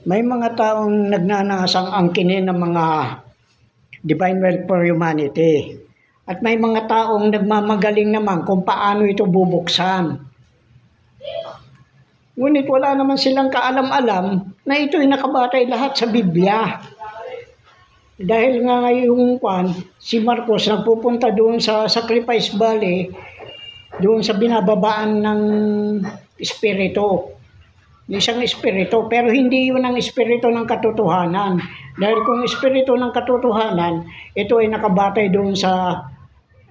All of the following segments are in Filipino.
May mga taong nagnanasang angkinin ng mga divine will for humanity. At may mga taong nagmamagaling naman kung paano ito bubuksan. Ngunit wala naman silang kaalam-alam na ito'y nakabatay lahat sa Biblia. Dahil nga ngayong si Marcos nagpupunta doon sa Sacrifice Valley, doon sa binababaan ng espiritu. Isang espiritu, pero hindi yun ang espiritu ng katotohanan. Dahil kung espiritu ng katotohanan, ito ay nakabatay doon sa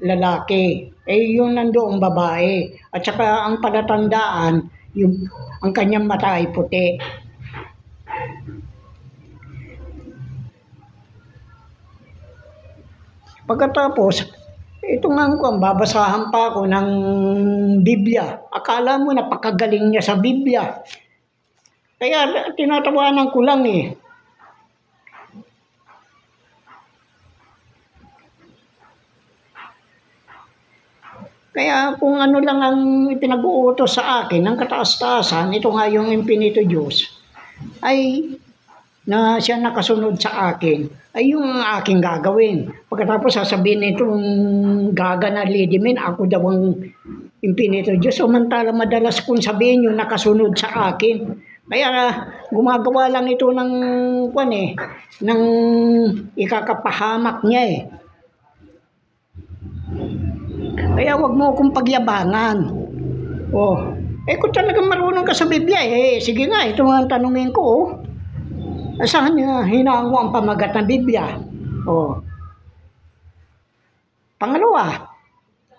lalaki. Yun nandoong babae. At saka ang palatandaan, ang kanyang mata ay puti. Pagkatapos, ito nga babasahan pa ako ng Biblia. Akala mo napakagaling niya sa Biblia. Kaya tinatawanan ko lang eh. Kaya kung ano lang ang pinag-uutos sa akin, ng kataas-taasan, ito nga yung Infinito Diyos, ay na siya nakasunod sa akin, ay yung aking gagawin. Pagkatapos sasabihin itong gaga na lidimin, ako daw ang Infinito Diyos. Samantala madalas kong sabihin yung nakasunod sa akin. Kaya gumagawa lang ito ng ng ikakapahamak niya eh. Kaya wag mo akong pagyabangan. Kung talagang marunong ka sa Biblia sige nga, ito ang tanungin ko saan hinango ang pamagat ng Biblia? Pangalawa,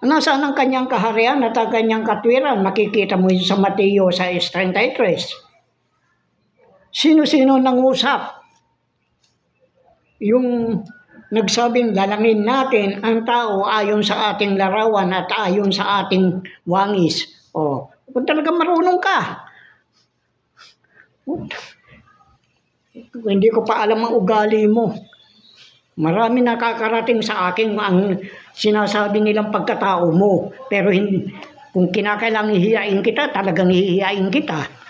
nasaan ang kanyang kaharian at ang kanyang katwiran? Makikita mo sa Mateo 6:33. Sino-sino nangusap? Yung nagsabing lalangin natin ang tao ayon sa ating larawan at ayon sa ating wangis. Kung talagang marunong ka. Hindi ko pa alam ang ugali mo. Marami nakakarating sa akin ang sinasabi nilang pagkatao mo. Pero kung kinakailangan hihiyain kita, talagang hihiyain kita.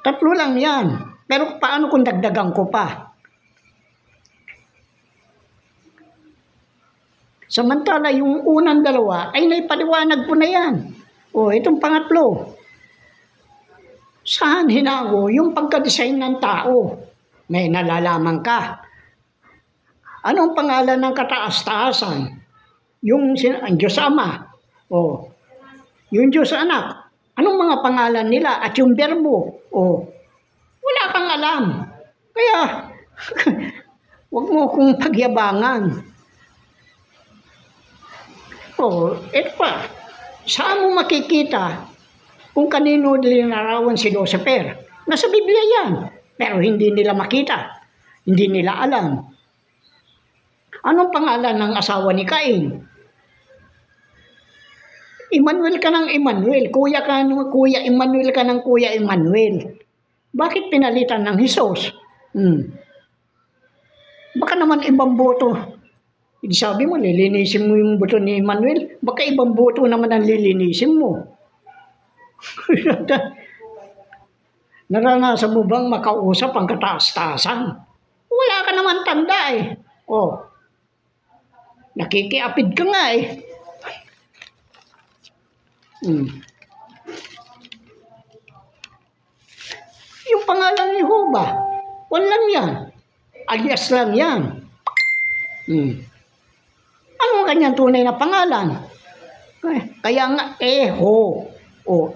Tatlo lang yan. Pero paano kung dagdagan ko pa? Samantala, yung unang dalawa ay naipaliwanag ko na yan. Itong pangatlo. Saan hinango yung pagka-design ng tao? May nalalaman ka. Anong pangalan ng kataas-taasan? Yung Diyos Ama. Yung Diyos Anak. Anong mga pangalan nila? At yung berbo. Wala kang alam. Kaya, wag mo akong pagyabangan. Ito pa. Saan mo makikita kung kanino linarawan si Lucifer? Nasa Biblia yan. Pero hindi nila makita. Hindi nila alam. Anong pangalan ng asawa ni Cain? Emmanuel ka ng Emmanuel. Kuya Emmanuel ka ng Kuya Emmanuel. Bakit pinalitan ng Jesus? Baka naman ibang boto. Sabi mo, lilinisin mo yung boto ni Emmanuel. Baka ibang boto naman ang lilinisin mo. Naranasan mo bang makausap ang kataas-taasan? Wala ka naman tanda eh. Nakikiapid ka nga eh. Yung pangalan ni Jehovah, walang yan. Alias lang yan. Ano ang kanyang tunay na pangalan? Kaya nga, Eho.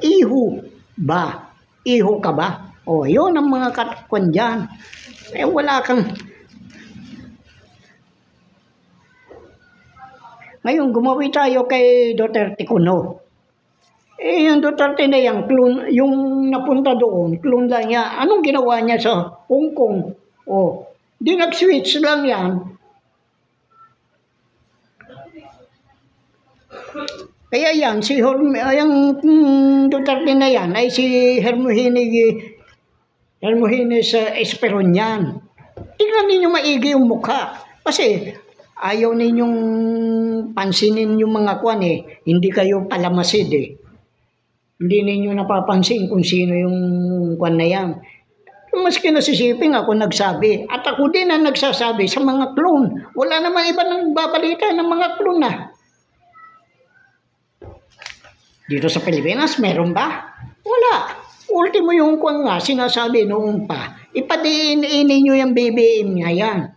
Ihu ba? Iho ka ba? Yun ang mga katakwan dyan. Wala kang... Ngayon, gumawi tayo kay Duterte Kuno. Yung Duterte na yan, clone, yung napunta doon, clone lang niya. Anong ginawa niya sa Hong Kong? Di nag-switch lang yan. Kaya yan, yung Duterte na yan, ay si Hermogenes Esperon yan. Tingnan ninyo maigi yung mukha. Kasi ayaw ninyong pansinin yung mga kwan eh. Hindi kayo palamasid eh. Hindi ninyo napapansin kung sino yung kwan na yan. Maski nasisiping ako nagsabi. At ako din ang nagsasabi sa mga clone. Wala naman iba nang babalita ng mga clone na. Dito sa Pilipinas, meron ba? Wala. Ultimo yung kwan nga, sinasabi noon pa. Ipadiin ninyo yung BBM nga yan.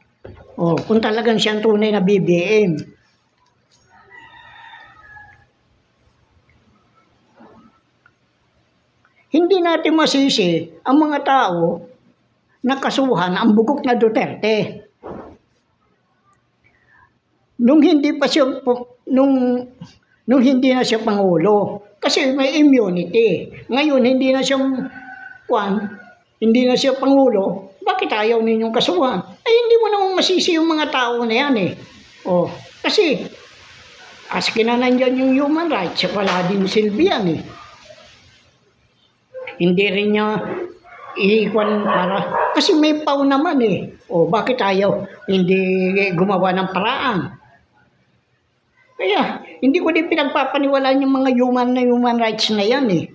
O, kung talagang siyang tunay na BBM. Hindi natin masisi ang mga tao na kasuhan ang bugok na Duterte. Nung hindi na siya pangulo, kasi may immunity. Ngayon hindi na siya pangulo, bakit ayaw ninyong kasuhan? Ay hindi mo naman masisi yung mga tao na yan eh. Oh, kasi aski na nandyan yung human rights, wala din silbihan eh. Hindi rin niya iikwan para, kasi may pau naman eh. O bakit ayaw hindi gumawa ng paraan? Kaya, hindi ko din pinagpapaniwalaan yung mga human rights na yan eh.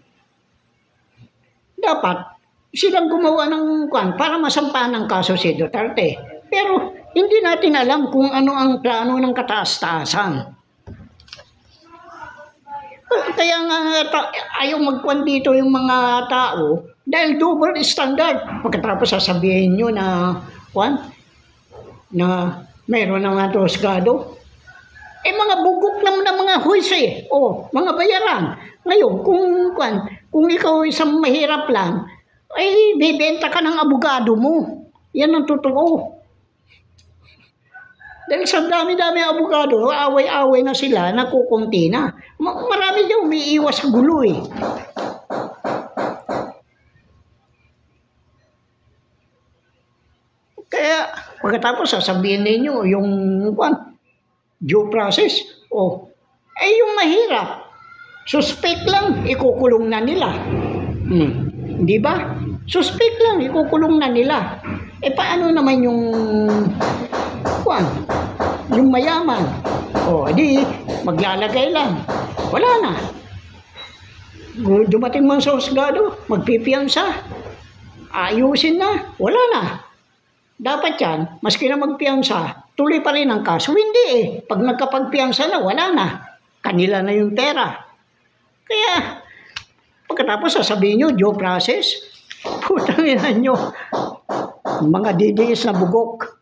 Dapat, silang gumawa ng kwan para masampahan ng kaso si Duterte. Pero, hindi natin alam kung ano ang plano ng kataas-taasan. Kaya nga ayaw magkwan dito yung mga tao dahil double standard. Pagkatapos sasabihin nyo na mayroon ng husgado. Mga bugok naman ng mga huwise o mga bayaran. Ngayon, kung ikaw isang mahirap lang, ay bibenta ka ng abogado mo. Yan ang totoo. Dahil sa dami-dami abogado, away-away na sila, nakukunti na. Marami daw umiiwas sa gulo eh. Kaya, pagkatapos sasabihin ninyo, yung due process, yung mahirap, suspect lang, ikukulong na nila. Di ba? Suspect lang, ikukulong na nila. Paano naman yung mayaman? Di maglalagay lang. Wala na. Dumating man sa husgado, magpipiyansa. Ayusin na. Wala na. Dapat yan, maski na magpiyansa, tuloy pa rin ang kaso. Hindi eh. Pag nagkapagpiyansa na, wala na. Kanila na yung pera. Kaya, pagkatapos sasabihin nyo, due process, putang ina nyo. Mga DDS na bugok.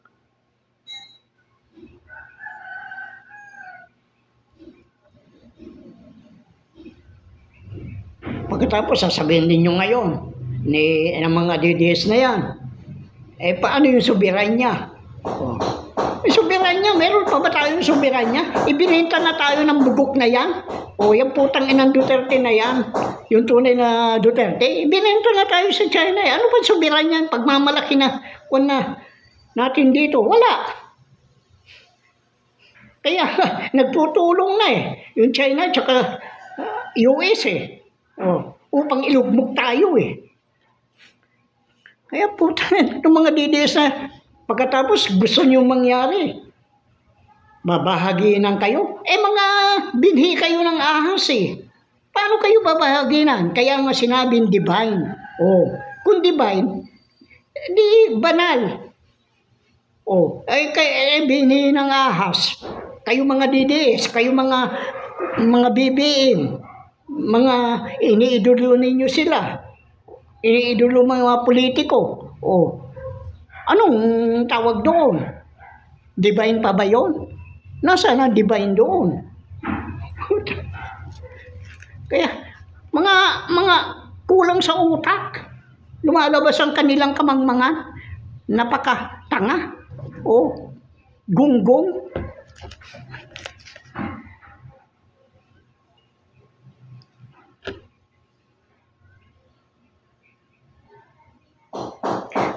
Pagkatapos sasabihin ninyo ngayon ng mga DDS na yan, paano yung soberanya? Yung soberanya, meron pa ba tayong soberanya? Ibinenta na tayo ng bugok na yan? Yung putang inang Duterte na yan, yung tunay na Duterte, ibinenta na tayo sa China. Ano ba soberanya? Pagmamalaki na natin dito, wala. Kaya nagtutulong na yung China at US upang ilugmok tayo eh. Kaya itong mga DDS na pagkatapos gusto nyo mangyari, babahaginan kayo. Mga binhi kayo ng ahas eh. Paano kayo babahaginan? Kaya nga sinabing divine. Kung divine, di banal. Binhi ng ahas. Kayo mga DDS, kayo mga BBM, mga iniidolo ninyo sila. Iniidolo mga politiko. Anong tawag doon? Divine pa ba yun? Nasaan ang divine doon? Kaya, mga kulang sa utak. Lumalabas ang kanilang kamangmangan. Napakatanga. Gunggong.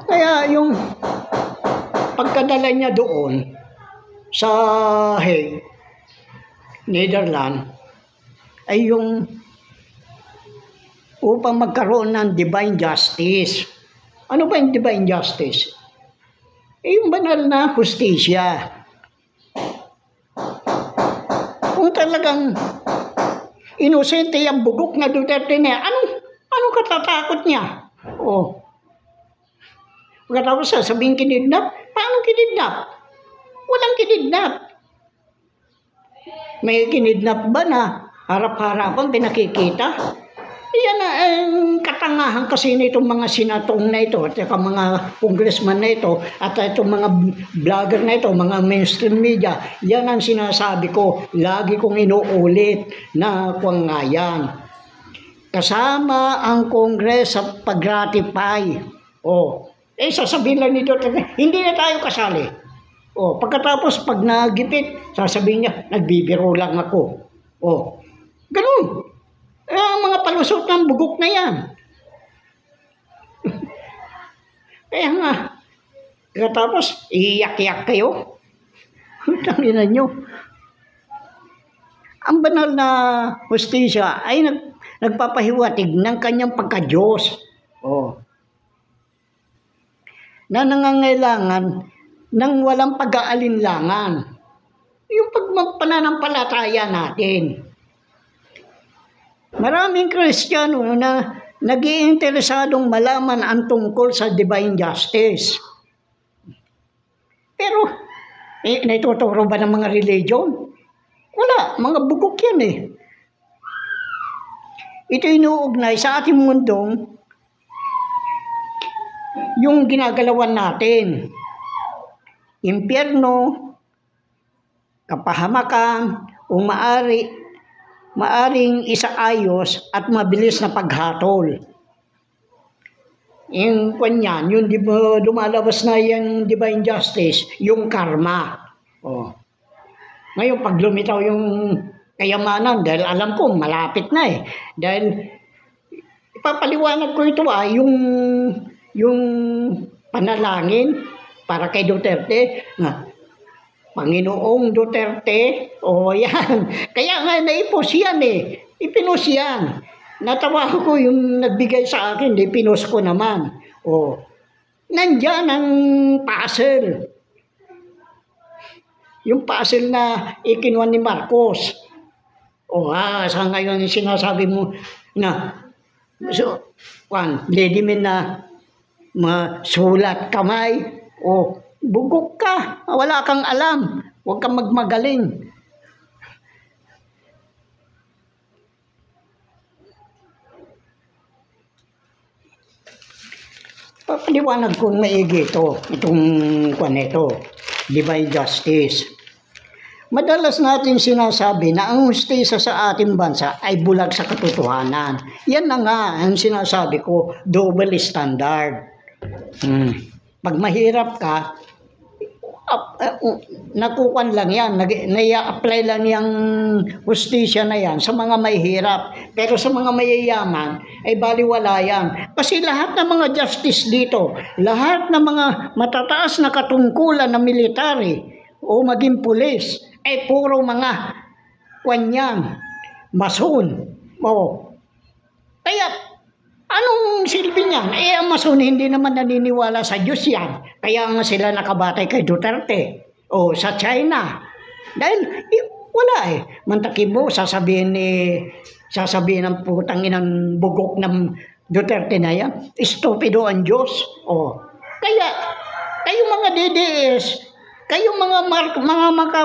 Kaya yung pagkadala niya doon sa Hague, Netherlands, ay yung upang magkaroon ng divine justice. Ano ba yung divine justice? Yung banal na hustisya. Kung talagang Inosente yung bugok na Duterte na yan. Anong katatakot niya? Oh. Pagkatapos sasabihin kinidnap, paano kinidnap? Walang kinidnap. May kinidnap ba na harap-harapan pinakikita? Yan ang katangahan kasi nitong mga sinatong na ito at saka mga congressman na ito at itong mga vlogger na ito, mga mainstream media. Yan ang sinasabi ko. Lagi kong inuulit na kung nga yan. Kasama ang Congress sa pag-ratify. Sasabihin lang nito, hindi na tayo kasali. Pagkatapos pag nagipit, sasabihin niya, nagbibiro lang ako. Ganun. Ang mga palusot ng bugok na yan. Kaya nga, tapos iiyak-iyak kayo. Tangina nyo. Ang banal na hustisya ay nagpapahiwatig ng kanyang pagka-Diyos. Na nangangailangan ng walang pag-aalinlangan. Yung pananampalataya natin. Maraming Kristiyano na nag-iinteresadong malaman ang tungkol sa divine justice. Pero, naituturo ba ng mga religion? Wala, mga bugok yan eh. Ito inuugnay sa ating mundong yung ginagalawan natin. Impyerno, kapahamakan, o maaring isaayos at mabilis na paghatol. Yung kanyan, yung lumalabas na yung divine justice, yung karma. Ngayon, pag lumitaw yung kayamanan, dahil alam ko, malapit na eh. Dahil, ipapaliwanag ko ito yung panalangin para kay Duterte, Panginoong Duterte, yan. Kaya nga naipos yan eh. Ipinos yan. Natawa ko yung nagbigay sa akin, ipinos ko naman. Nandyan ang puzzle. Yung puzzle na ikinuha ni Marcos. Sa ngayon sinasabi mo na, lady men na masulat kamay, bugok ka, wala kang alam, huwag kang magmagaling. Papaliwanag kong maigi itong divine justice. Madalas natin sinasabi na ang hustisya sa ating bansa ay bulag sa katotohanan. Yan na nga ang sinasabi ko, double standard. Pag mahirap ka, nakukuan lang yan, nai-apply lang yung hustisya na yan sa mga mahihirap. Pero sa mga mayayaman, ay baliwala yan. Kasi lahat ng mga justice dito, lahat ng mga matataas na katungkulan na military o maging pulis, ay puro mga kanyang mason. Kaya, anong silbi niyan? Ang mason hindi naman naniniwala sa Diyos yan. Kaya nga sila nakabatay kay Duterte o sa China. Dahil wala eh. Mantakibo, sasabihin ng putang inang bugok ng Duterte na yan. Estupido ang Diyos. Kaya, kayong mga DDS, kayong mga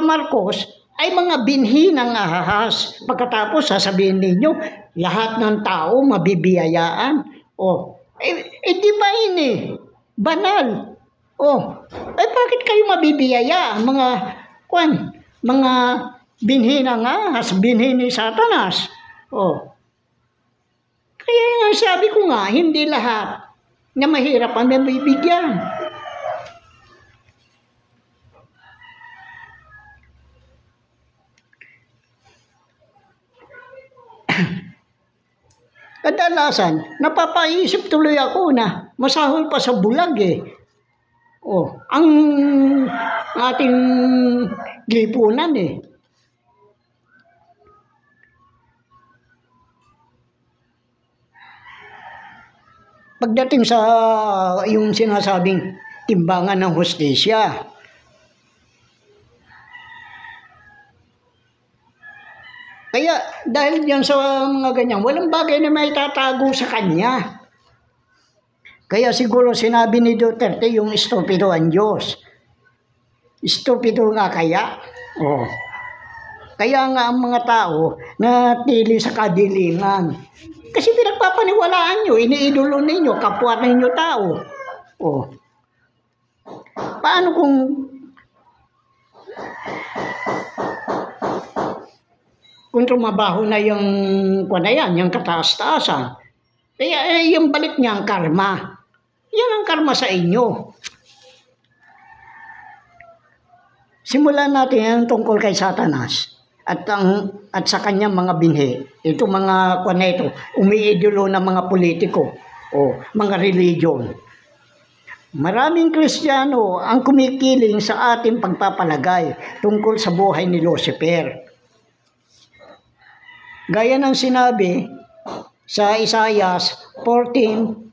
Marcos, ay mga binhi ng ahas. Pagkatapos, sasabihin ninyo, lahat ng tao mabibiyayaan. Di ba ini? Banal. Bakit kayo mabibiyayaan? Mga binhi ng ahas, binhi ni Satanas. Kaya nga sabi ko nga, hindi lahat na mahirap ang mabibigyan. Kadalasan, napapaisip tuloy ako na masahol pa sa bulag eh. Ang ating lipunan eh. Pagdating sa yung sinasabing timbangan ng hustisya, kaya dahil yan sa mga ganyan, walang bagay na may tatago sa kanya. Kaya siguro sinabi ni Duterte yung estupido ang Diyos. Estupido nga kaya? Oh. Kaya nga ang mga tao natili sa kadilingan. Kasi pinagpapaniwalaan nyo, iniidolo ninyo, kapwa ninyo tao. Oh. Paano kung tumabaho na yung yung kataas-taasan? Kaya yung balik niya ang karma. Yan ang karma sa inyo. Simulan natin yan tungkol kay Satanas at sa kanyang mga binhi. Ito mga umiidolo ng mga politiko o mga religion. Maraming Kristiyano ang kumikiling sa ating pagpapalagay tungkol sa buhay ni Lucifer. Gaya ng sinabi sa Isaiah 14:13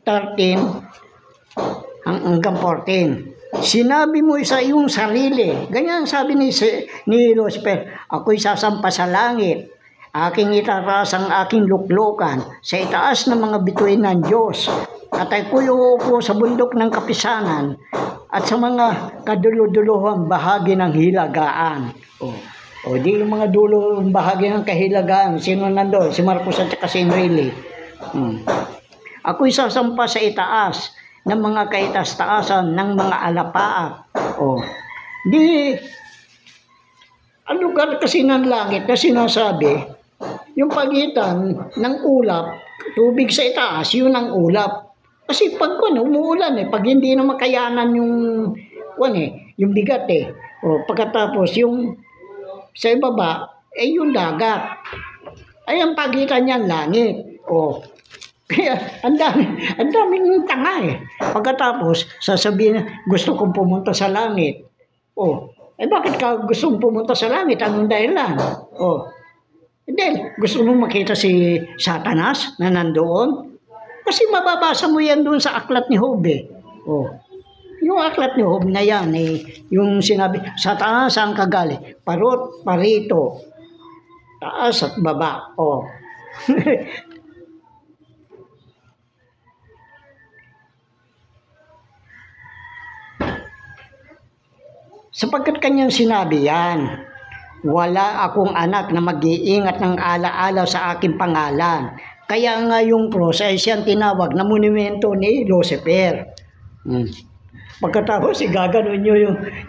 hanggang 14. Sinabi mo sa iyong sarili, ganyan sabi ni Lucifer, ako'y sasampa sa langit, aking itaras ang aking luklukan sa itaas ng mga bituin ng Diyos, at ako'y uupo sa bundok ng kapisanan at sa mga kaduluduluhang bahagi ng hilagaan. O di yung mga dulong bahagi ng kahilagaan, sino nandoon? Si Marcos at si Enrile. Ako'y sasampa sa itaas ng mga kaitaas-taasan ng mga alapaap. Ang lugar kasi ng langit na sinasabi, yung pagitan ng ulap, tubig sa itaas, yun ang ulap. Kasi pag umuulan pag hindi na makayanan yung bigat pagkatapos yung sa ibaba, yung dagat. Ay, ang pagitan niyan, langit. Kaya, ang daming tanga Pagkatapos, sasabihin, gusto kong pumunta sa langit. Bakit ka gusto mong pumunta sa langit? Anong dahilan? Dahil, gusto mong makita si Satanas na nandoon? Kasi mababasa mo yan doon sa aklat ni Job Yung aklat ni Job na yan, yung sinabi, Satanas ang kagali, parot, parito, taas at baba. Sapagkat kanyang sinabi yan, wala akong anak na mag-iingat ng alaala sa aking pangalan. Kaya nga yung cross ay siyang tinawag na monumento ni Lucifer. Pagkatapos, gaganon nyo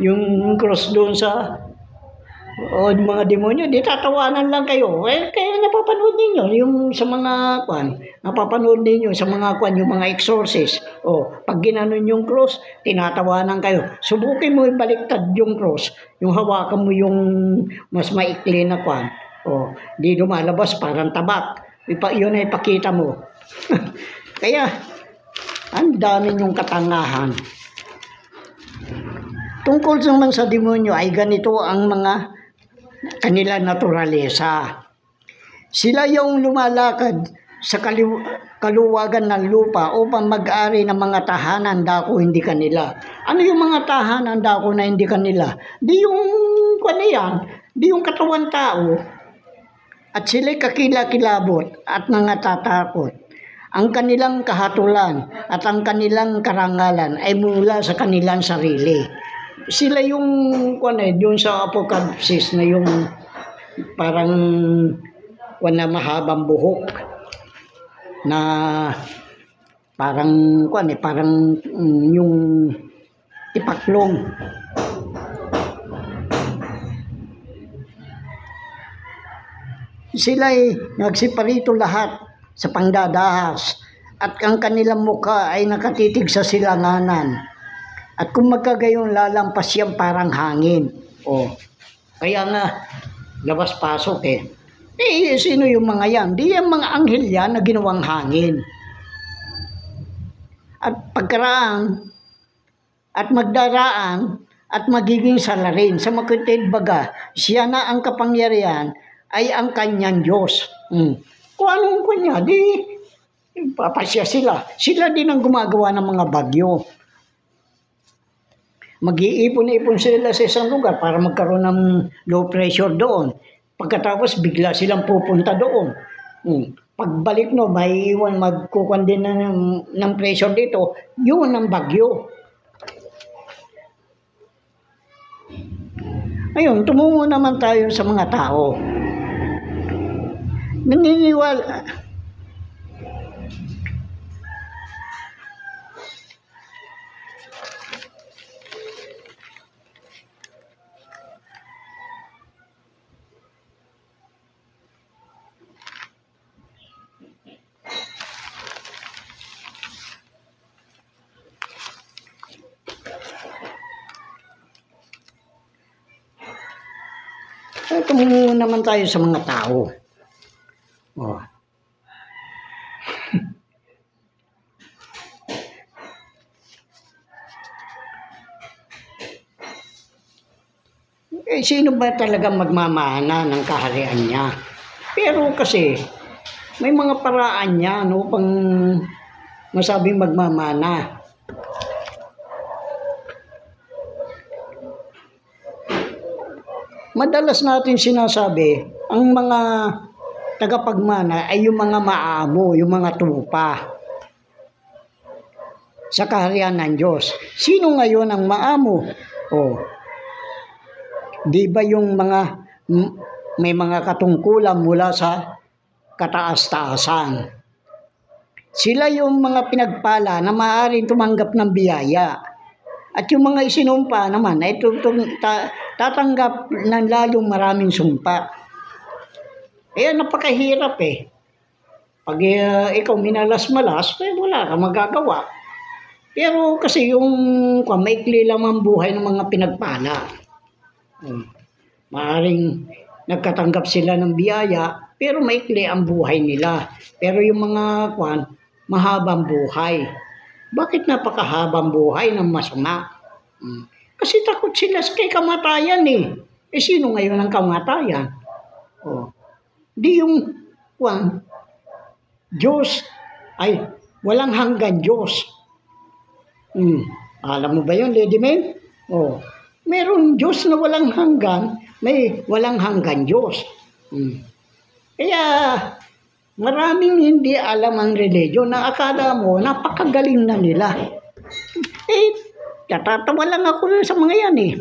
yung cross doon sa mga demonyo, di tatawanan lang kayo. Kaya napapanood ninyo yung sa mga napapanood ninyo sa mga yung mga exorcist. Pag ginanon yung cross, tinatawanan kayo. Subukin mo ibaliktad yung cross, yung hawakan mo yung mas maikli na di lumalabas parang tabak. Yun ay ipakita mo. Kaya, ang dami yung katangahan. Tungkol naman sa demonyo ay ganito ang mga kanila naturalesa. Sila yung lumalakad sa kaluwagan ng lupa upang mag-ari ng mga tahanan dako hindi kanila. Ano yung mga tahanan dako na hindi kanila? Di yung di yung katawan tao. At sila'y kakilakilabot at nangatakot. Ang kanilang kahatulan at ang kanilang karangalan ay mula sa kanilang sarili. Sila yung doon sa Apocalypse na yung parang na mahabang buhok na parang parang yung tipaklong. Sila'y nagsiparito lahat sa pangdadahas at ang kanilang mukha ay nakatitig sa silanganan. At kung magkagayon lalampas yan parang hangin. Kaya nga, labas-pasok sino yung mga yan? Di yung mga anghel yan na ginawang hangin. At pagkaraan, at magdaraan, at magiging salarin. Sa makutid baga, siya na ang kapangyarihan ay ang kanyang Diyos. Kung anong kanya, di papasya sila. Sila din ang gumagawa ng mga bagyo. Mag-iipon-ipon sila sa isang lugar para magkaroon ng low pressure doon. Pagkatapos, bigla silang pupunta doon. Pagbalik no, may iwan magkukuhan din ng pressure dito, yun ang bagyo. Ayun, tumungo naman tayo sa mga tao. Naniniwala. So, tumungo naman tayo sa mga tao. Oh. Sino ba talagang magmamana ng kaharian niya? Pero kasi, may mga paraan niya, no, pang masabing magmamana. Madalas natin sinasabi, ang mga tagapagmana ay yung mga maamo, yung mga tupa sa kaharian ng Diyos. Sino ngayon ang maamo? Di ba yung may mga katungkulan mula sa kataas-taasan? Sila yung mga pinagpala na maaaring tumanggap ng biyaya. At yung mga isinumpa naman ay tatanggap ng lalong maraming sumpa. Napakahirap eh. Pag ikaw minalas-malas, wala kang magagawa. Pero kasi yung maikli lang ang buhay ng mga pinagpala. Maaaring nagkatanggap sila ng biyaya, pero maikli ang buhay nila. Pero yung mga mahabang buhay. Bakit napakahabang buhay ng masama? Kasi takot sila kay kamatayan eh. Sino ngayon ang kamatayan? Di yung Diyos ay walang hanggan Diyos. Alam mo ba yun, Lady May? Meron Diyos na walang hanggan, may walang hanggan Diyos. Kaya maraming hindi alam ang religion na akala mo napakagaling na nila. Natatawa lang ako sa mga yan eh.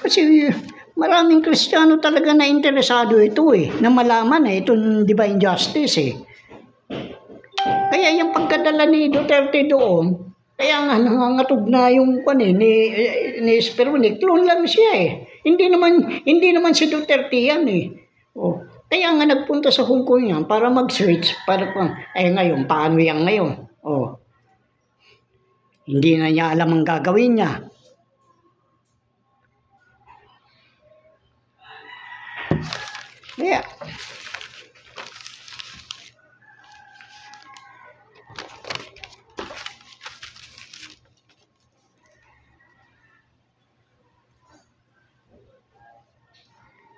Kasi maraming Kristiyano talaga na interesado ito eh, na malaman itong divine justice eh. Kaya yung pagkadala ni Duterte doon, kaya nga nangangatog na yung ni Esperonic, clone lang siya eh. Hindi naman si Duterte yan eh. Kaya nga nagpunta sa Hong Kong yan para mag-switch, para ngayon, paano yan ngayon? Hindi na niya alam ang gagawin niya. Kaya,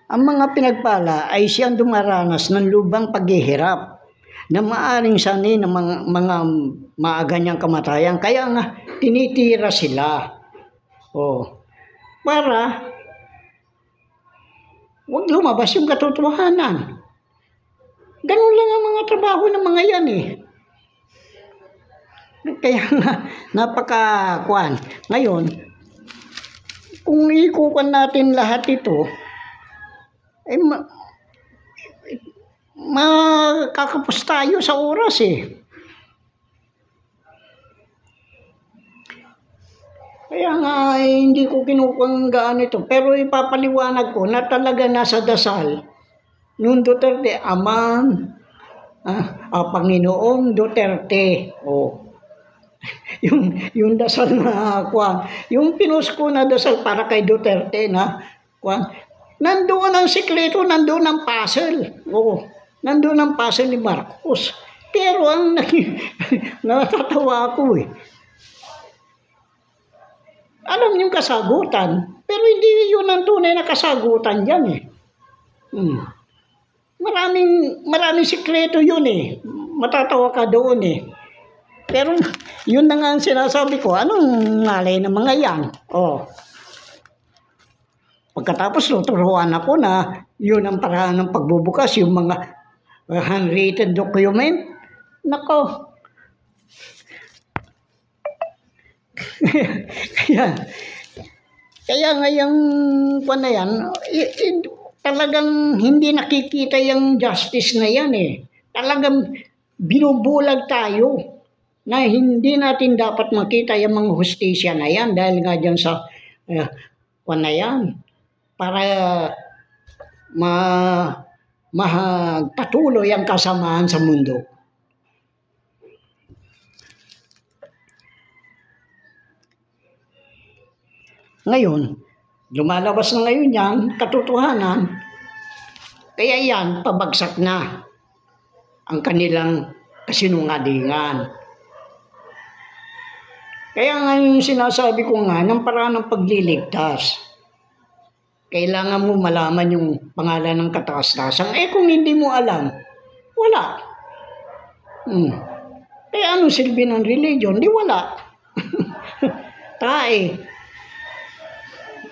ang mga pinagpala ay siyang dumaranas ng lubang paghihirap na maaring sanay ng mga maaga niyang kamatayan. Kaya nga, tinitira sila. Para huwag lumabas yung katotohanan. Ganun lang ang mga trabaho ng mga yan eh. Kaya nga, Ngayon, kung ikukuhan natin lahat ito, makakapos tayo sa oras eh. Kaya nga hindi ko kinukuha gaano ito. Pero ipapaliwanag ko na talaga nasa dasal. Nung Duterte, Panginoong Duterte. Yung dasal na yung pinost ko na dasal para kay Duterte na nandoon ang sikreto, nandoon ang puzzle. Nandoon ang puzzle ni Marcos. Pero ang natatawa ako eh. Alam yung kasagutan, pero hindi yun ang tunay na kasagutan dyan eh. Maraming sikreto yun eh. Matatawa ka doon eh. Pero yun na nga ang sinasabi ko, anong ngalay ng mga yan? Pagkatapos tuturuan ako na yun ang paraan ng pagbubukas, yung mga handwritten document. Nako. kaya, kaya ngayong na yan, talagang hindi nakikita yung justice na yan eh. Talagang binubulag tayo na hindi natin dapat makita yung mga hustisya na yan dahil nga dyan sa na yan. Para magpatuloy ang kasamaan sa mundo. Ngayon, lumalabas na ngayon yan, katotohanan, kaya yan, pabagsak na ang kanilang kasinungalingan. Kaya nga yung sinasabi ko nga, ng paraan ng pagliligtas, kailangan mo malaman yung pangalan ng kataas-tasan. Kung hindi mo alam, wala. Kaya anong silbi ng religion? Di wala. Tae.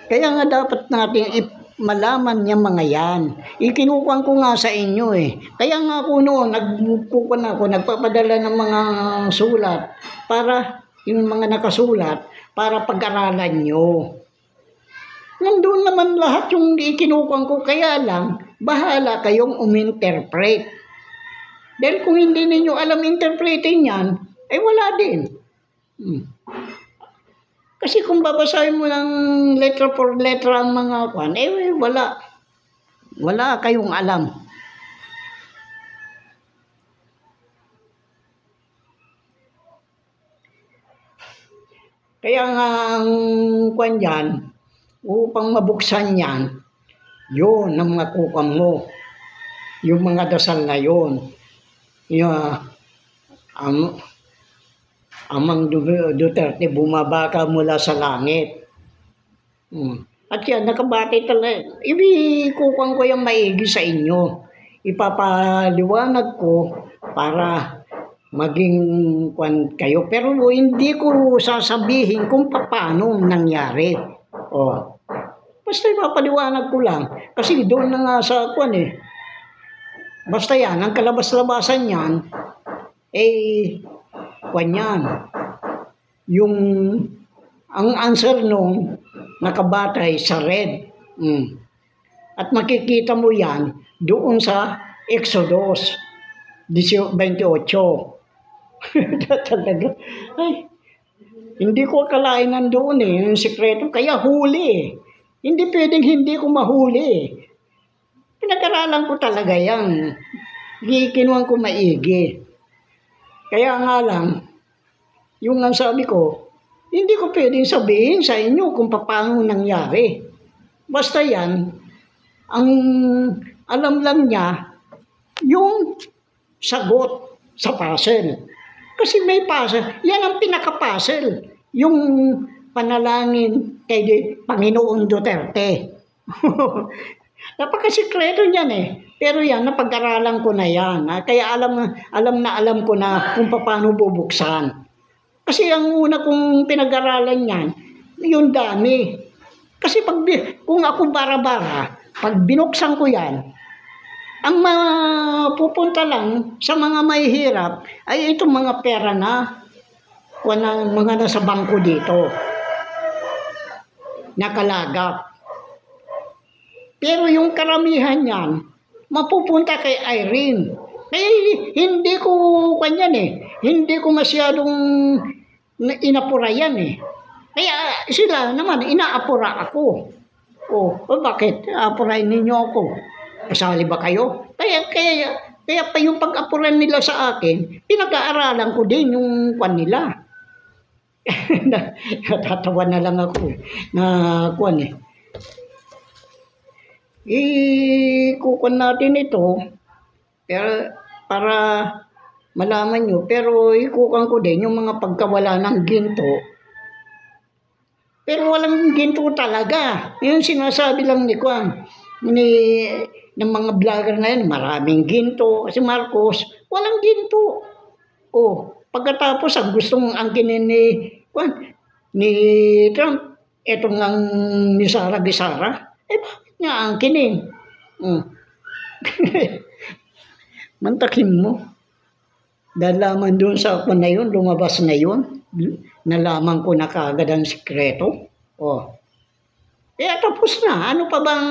Kaya nga dapat natin malaman yung mga yan. Ikinukuhan ko nga sa inyo eh. Kaya nga ako noon, nagpapadala ng mga sulat para yung mga nakasulat para pag-aralan nyo. Nandun naman lahat yung ikinukuhan ko, kaya lang, bahala kayong uminterpret. Dahil kung hindi ninyo alam interpretin yan, ay wala din. Kasi kung babasahin mo ng letra for letra ang mga kwan, wala. Wala kayong alam. Kaya nga ang kwan yan, upang mabuksan yan, yun ang mga kukan mo. Yung mga dasal na yun. Amang Duterte bumabaka mula sa langit. At yan, nakabati talaga. Kukan ko yung maigi sa inyo. Ipapaliwanag ko para maging kwan kayo. Pero hindi ko sasabihin kung paano nangyari. Basta ipapaliwanag ko lang. Kasi doon na nga sa kwan eh. Basta yan, ang kalabas-labasan yan, kwan yan. Ang answer nung nakabatay sa red. At makikita mo yan doon sa Exodus 28. Talaga. Hindi ko akalain nandoon yung sikreto, kaya huli. Hindi pwedeng hindi ko mahuli. Pinag-aralan ko talaga yan. Kinuhan ko maigi. Kaya nga lang, yung ang sabi ko, hindi ko pwedeng sabihin sa inyo kung paano nangyari. Basta yan, ang alam lang niya, yung sagot sa puzzle. Kasi may puzzle. Yan ang pinaka-puzzle. Yung panalangin kay Panginoon Duterte. Napakasikreto niyan eh. Pero yan, napag-aralan ko na yan. Kaya alam ko na kung paano bubuksan. Kasi ang una kong pinag-aralan yan, yung dami. Kasi kung ako bara-bara, pag binuksan ko yan, ang mapupunta lang sa mga mahihirap ay itong mga pera na mga nasa bangko dito. Nakalagap. Pero yung karamihan yan, mapupunta kay Irene. Hindi ko kanyan eh. Hindi ko masyadong inapura yan eh. Kaya sila naman, inaapura ako. Bakit? Apurahin ninyo ako. Kasali ba kayo? Kaya pa yung pag-apuran nila sa akin, pinag-aaralan ko din yung kwan nila. Natatawa na lang ako na kwan eh. Kukunan natin ito para malaman nyo. Pero ikukan ko din yung mga pagkawala ng ginto. Pero walang ginto talaga. Yung sinasabi lang ni Kwan, ng mga vlogger na yan, maraming ginto. Si Marcos, walang ginto. Pagkatapos, ang gustong angkinin ni Trump, etong ang ni Sara Bisara, bakit niya angkinin? Mantakin mo. Dahil lamang doon sa ako na yun, lumabas na yun, nalaman ko na kaagad ang sikreto. Tapos na. Ano pa bang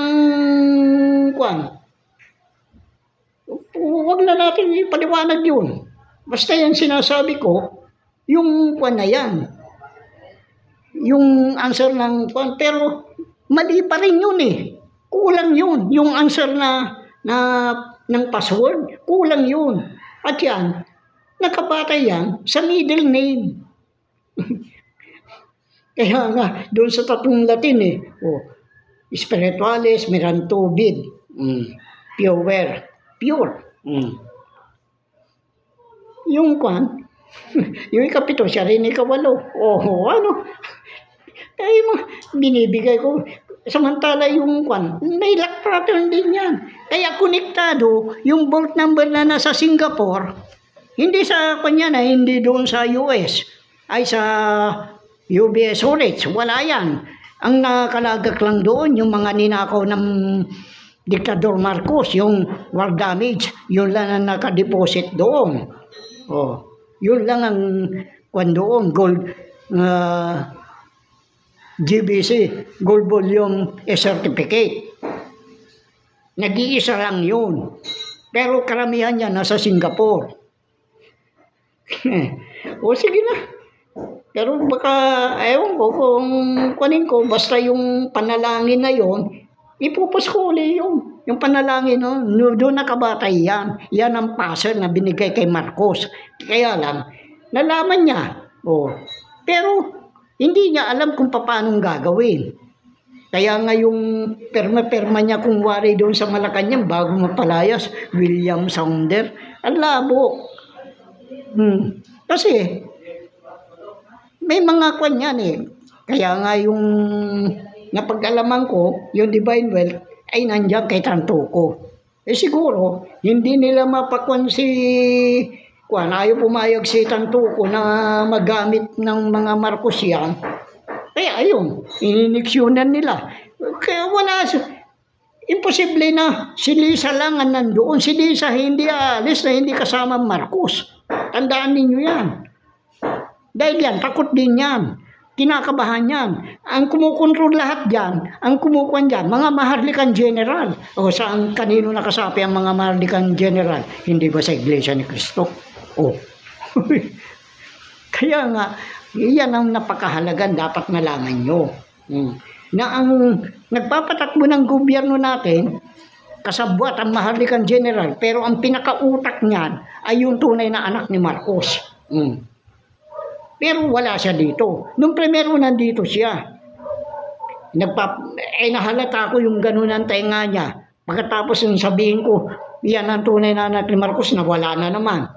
huwag na natin ipaliwanag yun. Basta yan sinasabi ko, yung na yan. Yung answer ng pero mali pa rin yun eh. Kulang yun. Yung answer ng password, kulang yun. At yan, nakabatay yan sa middle name. Kaya nga, doon sa tatlong Latin eh. Spiritualis, Miranto, Bid. Pure. Yung yung ikapito, siya rin ikawalo. Kaya binibigay ko. Samantala yung may lock pattern din yan. Kaya konektado, yung bolt number na nasa Singapore, hindi sa hindi doon sa US, ay sa UBS storage, wala yan. Ang nakalagak lang doon, yung mga ninakaw ng Diktador Marcos, yung war damage, yun lang ang nakadeposit doon. Yun lang ang doon, gold, GBC, Gold Volume Certificate. Nag-iisa lang yun. Pero karamihan niya nasa Singapore. Sige na. Pero baka, ewan ko kung kunin ko, basta yung panalangin na yon, ipupos ko ulit yung panalangin, doon nakabatay yan. Yan ang puzzle na binigay kay Marcos. Kaya lang, nalaman niya. Pero, hindi niya alam kung paano gagawin. Kaya nga yung perma niya kung wari doon sa Malacanang bago mapalayas, William Sounder, ang labo. Kasi, may mga yan eh. Kaya nga yung napag-alaman ko, yung Divine Wealth, ay nandiyan kay Tantuco. Siguro, hindi nila mapakwan ayaw pumayag si Tantuco na magamit ng mga Marcos yan. Kaya ayun, ininiksyonan nila. Kaya imposible na si Lisa lang ang nandoon. Si Lisa hindi aalis na hindi kasama Marcos. Tandaan ninyo yan. Dahil yan, takot din yan. Kinakabahan yan. Ang kumukontrol lahat dyan, ang kumukuhan dyan, mga Maharlikan General. Saan kanino nakasapi ang mga Maharlikan General? Hindi ba sa Iglesia ni Cristo? Kaya nga, yan ang napakahalagan dapat nalaman nyo. Na ang nagpapatakbo ng gobyerno natin, kasabwat ang Maharlikan General, pero ang pinakautak niyan ay yung tunay na anak ni Marcos. Pero wala siya dito. Nung primero nandito siya, nahalata ko yung ganun ang tenga niya. Pagkatapos yung sabihin ko, yan ang tunay na anak ni Marcos, na wala na naman.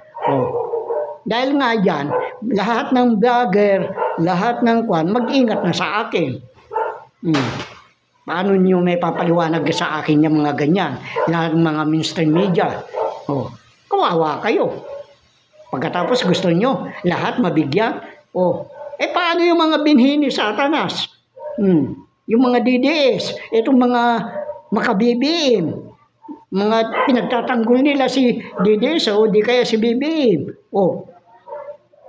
Dahil nga dyan, lahat ng vlogger, lahat ng mag-ingat na sa akin. Paano niyo may papaliwanag sa akin yung mga ganyan? Lahat ng mga mainstream media. Kawawa kayo. Pagkatapos gusto nyo, lahat mabigyan. Paano yung mga binhi ni Satanas? Yung mga DDS, itong mga maka-BBM, mga pinagtatanggol nila si DDS o di kaya si BBM.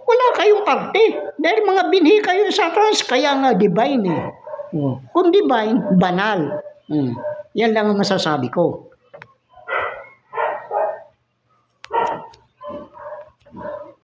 Wala kayong parte. Dahil mga binhi kayo sa Satanas, kaya nga divine eh. Kung divine, banal. Yan lang ang masasabi ko.